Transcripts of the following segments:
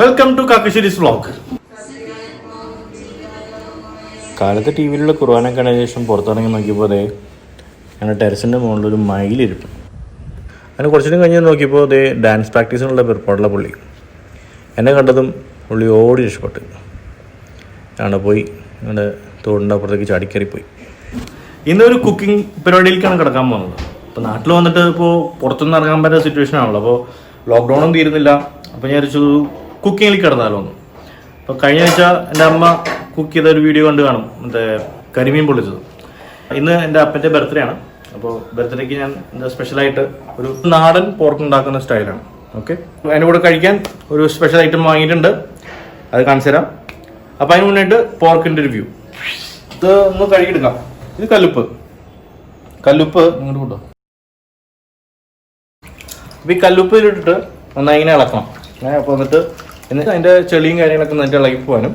Welcome to Kakkasserys vlog. കാലത്ത് ടി വിയിലുള്ള കുർബാന കണ്ടതിന് ശേഷം പുറത്തിറങ്ങി നോക്കിയപ്പോൾ അതേ ഞങ്ങളുടെ ടെറസിൻ്റെ മുകളിലൊരു മയിലിരുന്നു. അതിന് കുറച്ചുകൂടി കഴിഞ്ഞ് നോക്കിയപ്പോൾ അതേ ഡാൻസ് പ്രാക്ടീസിനുള്ള പെരുപ്പാടുള്ള പുള്ളി എന്നെ കണ്ടതും പുള്ളി ഓടി രക്ഷപ്പെട്ടു. ഞങ്ങളുടെ പോയി ഞങ്ങളുടെ തോടിൻ്റെ അപ്പുറത്തേക്ക് ചാടിക്കയറിപ്പോയി. ഇന്നൊരു കുക്കിംഗ് പരിപാടിയിലേക്കാണ് കിടക്കാൻ പോകുന്നത്. ഇപ്പോൾ നാട്ടിൽ വന്നിട്ട് ഇപ്പോൾ പുറത്തുനിന്ന് ഇറങ്ങാൻ പറ്റുന്ന സിറ്റുവേഷൻ ആണല്ലോ. അപ്പോൾ ലോക്ക്ഡൗണും തീരുന്നില്ല. അപ്പോൾ ഞാൻ വിചാരിച്ചു കുക്കിങ്ങിലേക്ക് കിടന്നാലോ ഒന്ന്. അപ്പോൾ കഴിഞ്ഞ ആഴ്ച എൻ്റെ അമ്മ കുക്ക് ചെയ്ത ഒരു വീഡിയോ കണ്ട് കാണും, മറ്റേ കരിമീൻ പൊള്ളിച്ചത്. ഇന്ന് എൻ്റെ അപ്പൻ്റെ ബർത്ത്ഡേ ആണ്. അപ്പോൾ ബർത്ത്ഡേക്ക് ഞാൻ എന്താ സ്പെഷ്യലായിട്ട് ഒരു നാടൻ പോർക്ക് ഉണ്ടാക്കുന്ന സ്റ്റൈലാണ്. ഓക്കെ, അതിൻ്റെ കൂടെ കഴിക്കാൻ ഒരു സ്പെഷ്യൽ ഐറ്റം വാങ്ങിയിട്ടുണ്ട്, അത് കാണിച്ചു തരാം. അപ്പോൾ അതിന് മുന്നായിട്ട് പോർക്കിൻ്റെ ഒരു വ്യൂ ഇത് ഒന്ന് കഴുകിയെടുക്കാം. ഇത് കല്ലുപ്പ് ഇങ്ങോട്ട് കൂട്ടോ. അപ്പോൾ ഈ കല്ലുപ്പ് ഇതിലിട്ടിട്ട് നന്നായി ഇങ്ങനെ ഇളക്കണം. അപ്പോൾ എന്നിട്ട് അതിൻ്റെ ചെളിയും കാര്യങ്ങളൊക്കെ നന്നായിട്ട് ഇളകി പോകാനും.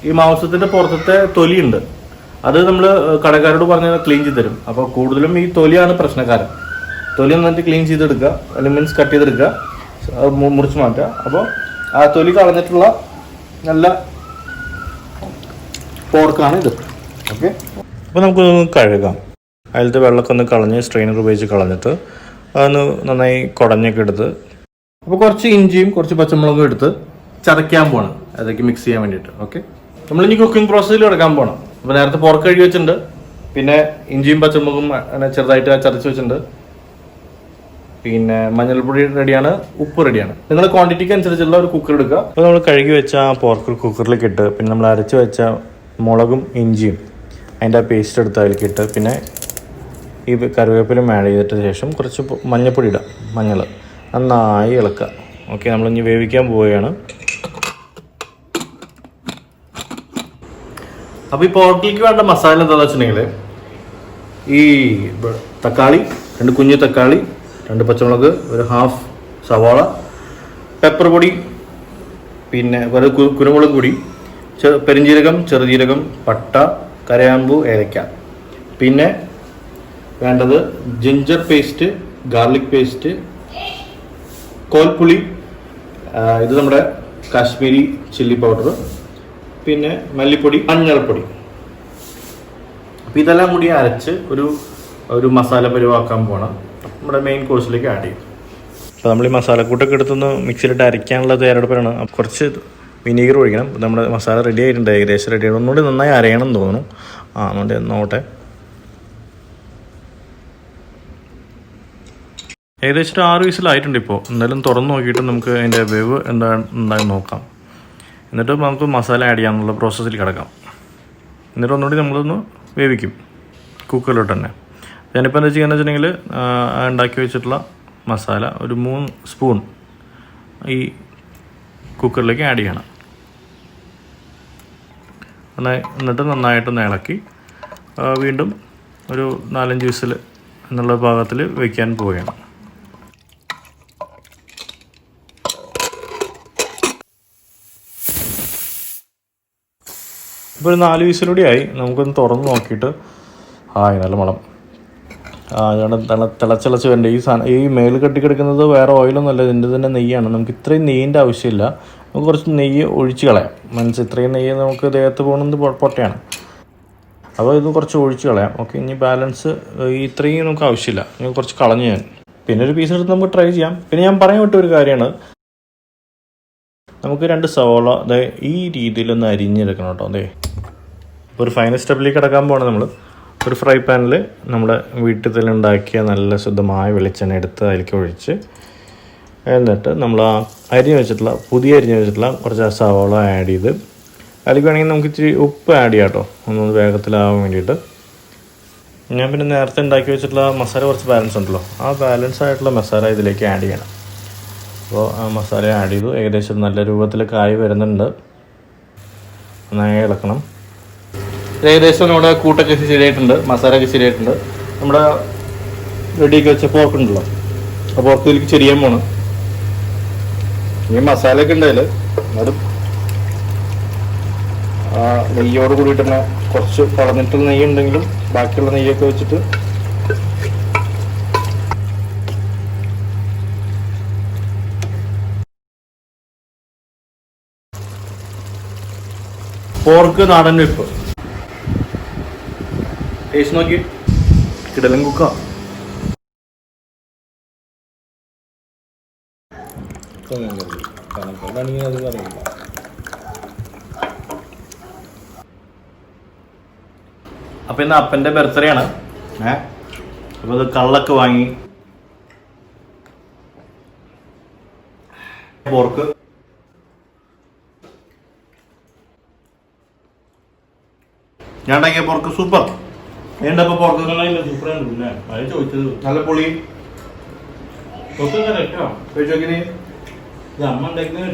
ഈ മാംസത്തിൻ്റെ പുറത്തത്തെ തൊലിയുണ്ട്, അത് നമ്മൾ കടക്കാരോട് പറഞ്ഞാൽ ക്ലീൻ ചെയ്ത് തരും. അപ്പോൾ കൂടുതലും ഈ തൊലിയാണ് പ്രശ്നക്കാരൻ. തൊലി നന്നായിട്ട് ക്ലീൻ ചെയ്തെടുക്കുക, അല്ലെങ്കിൽ മീൻസ് കട്ട് ചെയ്തെടുക്കുക, മുറിച്ച് മാറ്റുക. അപ്പോൾ ആ തൊലി കളഞ്ഞിട്ടുള്ള നല്ല പോർക്കാണ് ഇത്. ഓക്കെ, അപ്പോൾ നമുക്കൊന്ന് കഴുകാം. അതിലത്തെ വെള്ളമൊക്കെ ഒന്ന് കളഞ്ഞ് സ്ട്രെയിനർ ഉപയോഗിച്ച് കളഞ്ഞിട്ട് അതൊന്ന് നന്നായി കുടഞ്ഞൊക്കെ എടുത്ത്, അപ്പോൾ കുറച്ച് ഇഞ്ചിയും കുറച്ച് പച്ചമുളകും എടുത്ത് ചതയ്ക്കാൻ പോകണം, അതൊക്കെ മിക്സ് ചെയ്യാൻ വേണ്ടിയിട്ട്. ഓക്കെ, നമ്മളിനി കുക്കിംഗ് പ്രോസസ്സിൽ കിടക്കാൻ പോകണം. അപ്പോൾ നേരത്തെ പോർക്ക് കഴുകി വെച്ചിട്ടുണ്ട്, പിന്നെ ഇഞ്ചിയും പച്ചമുളകും അങ്ങനെ ചെറുതായിട്ട് ചതച്ച് വെച്ചിട്ടുണ്ട്, പിന്നെ മഞ്ഞൾപ്പൊടി റെഡിയാണ്, ഉപ്പ് റെഡിയാണ്. നിങ്ങൾ ക്വാണ്ടിറ്റിക്ക് അനുസരിച്ചുള്ള ഒരു കുക്കർ എടുക്കുക. അപ്പോൾ നമ്മൾ കഴുകി വെച്ച ആ പോർക്ക് കുക്കറിലേക്ക് ഇട്ട്, പിന്നെ നമ്മൾ അരച്ച് വെച്ച മുളകും ഇഞ്ചിയും അതിൻ്റെ ആ പേസ്റ്റ് എടുത്ത് അതിലേക്ക് ഇട്ട്, പിന്നെ ഈ കറിവേപ്പിലും ആഡ് ചെയ്തിട്ട് ശേഷം കുറച്ച് മഞ്ഞൾപ്പൊടി ഇടാം, മഞ്ഞൾ നന്നായി ഇളക്കുക. ഓക്കെ, നമ്മളിനി വേവിക്കാൻ പോവുകയാണ്. അപ്പോൾ ഈ പോർക്കിലേക്ക് വേണ്ട മസാല എന്താണെന്ന് വെച്ചിട്ടുണ്ടെങ്കിൽ ഈ തക്കാളി, 2 കുഞ്ഞു തക്കാളി, 2 പച്ചമുളക്, ഒരു ഹാഫ് സവാള, പെപ്പർ പൊടി, പിന്നെ ഒരു കുരുമുളക് പൊടി, പെരിഞ്ജീരകം, ചെറുജീരകം, പട്ട, കരയാമ്പൂ, ഏലക്ക. പിന്നെ വേണ്ടത് ജിഞ്ചർ പേസ്റ്റ്, ഗാർലിക് പേസ്റ്റ്, കോൽപ്പുളി, ഇത് നമ്മുടെ കാശ്മീരി ചില്ലി പൗഡർ, പിന്നെ മല്ലിപ്പൊടി, മഞ്ഞൾപ്പൊടി. അപ്പോൾ ഇതെല്ലാം കൂടി അരച്ച് ഒരു മസാല പരിവാക്കാൻ പോകണം. നമ്മുടെ മെയിൻ കോഴ്സിലേക്ക് ആഡ് ചെയ്യും. അപ്പോൾ നമ്മൾ ഈ മസാലക്കൂട്ടൊക്കെ എടുത്തൊന്ന് മിക്സിയിലിട്ട് അരയ്ക്കാനുള്ള തയ്യാറെടുപ്പാണ്. കുറച്ച് വിനീഗർ ഒഴിക്കണം. നമ്മുടെ മസാല റെഡി ആയിട്ടുണ്ട്, ഏകദേശം റെഡി ആയിട്ട്. ഒന്നുകൂടി നന്നായി അരയണം എന്ന് തോന്നുന്നു. അതുകൊണ്ട് നോട്ടെ, ഏകദേശം ഒരു 6 വിസിലായിട്ടുണ്ട് ഇപ്പോൾ. എന്തായാലും തുറന്ന് നോക്കിയിട്ട് നമുക്ക് അതിൻ്റെ വേവ് എന്താണെന്ന് നോക്കാം. എന്നിട്ട് നമുക്ക് മസാല ആഡ് ചെയ്യാനുള്ള പ്രോസസ്സിൽ കിടക്കാം. എന്നിട്ട് ഒന്നുകൂടി നമ്മളൊന്ന് വേവിക്കും കുക്കറിലോട്ട് തന്നെ. ഞാനിപ്പോൾ എന്താ ചെയ്യുകയെന്ന് വെച്ചിട്ടുണ്ടെങ്കിൽ ഉണ്ടാക്കി വെച്ചിട്ടുള്ള മസാല ഒരു 3 സ്പൂൺ ഈ കുക്കറിലേക്ക് ആഡ് ചെയ്യണം. എന്നിട്ട് നന്നായിട്ടൊന്ന് ഇളക്കി വീണ്ടും ഒരു 4-5 വിസിൽ എന്നുള്ള ഭാഗത്തിൽ വയ്ക്കാൻ പോവുകയാണ്. ഇപ്പോൾ ഒരു 4 വിസിലൂടെ ആയി. നമുക്കൊന്ന് തുറന്ന് നോക്കിയിട്ട് നല്ല മണം. അതുകൊണ്ട് തിളച്ചിളച്ച് വേണ്ട ഈ സാധനം. ഈ മേൽ കെട്ടിക്കിടക്കുന്നത് വേറെ ഓയിലൊന്നുമല്ല, ഇതിൻ്റെ തന്നെ നെയ്യാണ്. നമുക്ക് ഇത്രയും നെയ്യിൻ്റെ ആവശ്യമില്ല. നമുക്ക് കുറച്ച് നെയ്യ് ഒഴിച്ച് കളയാം. ഇത്രയും നെയ്യ് നമുക്ക് ദേഹത്ത് പോകുന്നത് പൊട്ടയാണ്. അപ്പോൾ ഇത് കുറച്ച് ഒഴിച്ച് കളയാം. ഓക്കെ, ഇനി ബാലൻസ് ഇത്രയും നമുക്ക് ആവശ്യമില്ല, ഇനി കുറച്ച് കളഞ്ഞ് ഞാൻ പിന്നെ ഒരു പീസ് എടുത്ത് നമുക്ക് ട്രൈ ചെയ്യാം. പിന്നെ ഞാൻ പറയാൻ വിട്ട ഒരു കാര്യമാണ്, നമുക്ക് 2 സവോള ഈ രീതിയിലൊന്ന് അരിഞ്ഞെടുക്കണം കേട്ടോ. ഒരു ഫൈനൽ സ്റ്റെപ്പിലേക്ക് കിടക്കാൻ പോകണം. നമ്മൾ ഒരു ഫ്രൈ പാനിൽ നമ്മുടെ വീട്ടിൽ തന്നെ ഉണ്ടാക്കിയ നല്ല ശുദ്ധമായ വെളിച്ചെണ്ണ എടുത്ത് അതിലേക്ക് ഒഴിച്ച്, എന്നിട്ട് നമ്മൾ ആ അരിഞ്ഞ് വെച്ചിട്ടുള്ള കുറച്ച് സവോള ആഡ് ചെയ്ത്, അതിലേക്ക് വേണമെങ്കിൽ നമുക്ക് ഇച്ചിരി ഉപ്പ് ആഡ് ചെയ്യാം കേട്ടോ, ഒന്ന് വേഗത്തിലാവാൻ വേണ്ടിയിട്ട്. ഞാൻ പിന്നെ നേരത്തെ ഉണ്ടാക്കി വെച്ചിട്ടുള്ള മസാല കുറച്ച് ബാലൻസ് ഉണ്ടല്ലോ, ആ ബാലൻസ് ആയിട്ടുള്ള മസാല ഇതിലേക്ക് ആഡ് ചെയ്യണം. അപ്പോൾ ആ മസാല ആഡ് ചെയ്തു. ഏകദേശം നല്ല രൂപത്തിൽ കായ് വരുന്നുണ്ട്. നന്നായി ഇളക്കണം. ഏകദേശം നമ്മുടെ കൂട്ടൊക്കെ ശരിയായിട്ടുണ്ട്, മസാലയൊക്കെ ശരിയായിട്ടുണ്ട്. നമ്മുടെ റെഡിയൊക്കെ വെച്ച പോർക്ക് ഉണ്ടല്ലോ, ആ പോർക്ക് ഇതിലേക്ക് ചെരിയാൻ പോകണം. ഈ മസാലയൊക്കെ ഉണ്ടായാൽ അത് നെയ്യോട് കൂടിയിട്ട് തന്നെ കുറച്ച് കളഞ്ഞിട്ടുള്ള നെയ്യ് ഉണ്ടെങ്കിലും ബാക്കിയുള്ള നെയ്യൊക്കെ വെച്ചിട്ട് പോർക്ക് നാടൻ വെപ്പ്. ടേസ്റ്റ് നോക്കി. കിടലൻ കുക്ക. അപ്പൊ ഇന്ന് അപ്പന്റെ ബർത്ത്ഡേ ആണ്. അപ്പൊ ഇത് കള്ളൊക്കെ വാങ്ങി. പോർക്ക് ഞാൻ ഉണ്ടാക്കിയ പോർക്ക് സൂപ്പർ. ഏണ്ടപ്പോ പോർക്ക് സൂപ്പറാണ്. അത് ചോദിച്ചത് നല്ല പൊളി. ചോദിച്ചോക്കിന് ഇത് അമ്മ ഉണ്ടാക്കുന്ന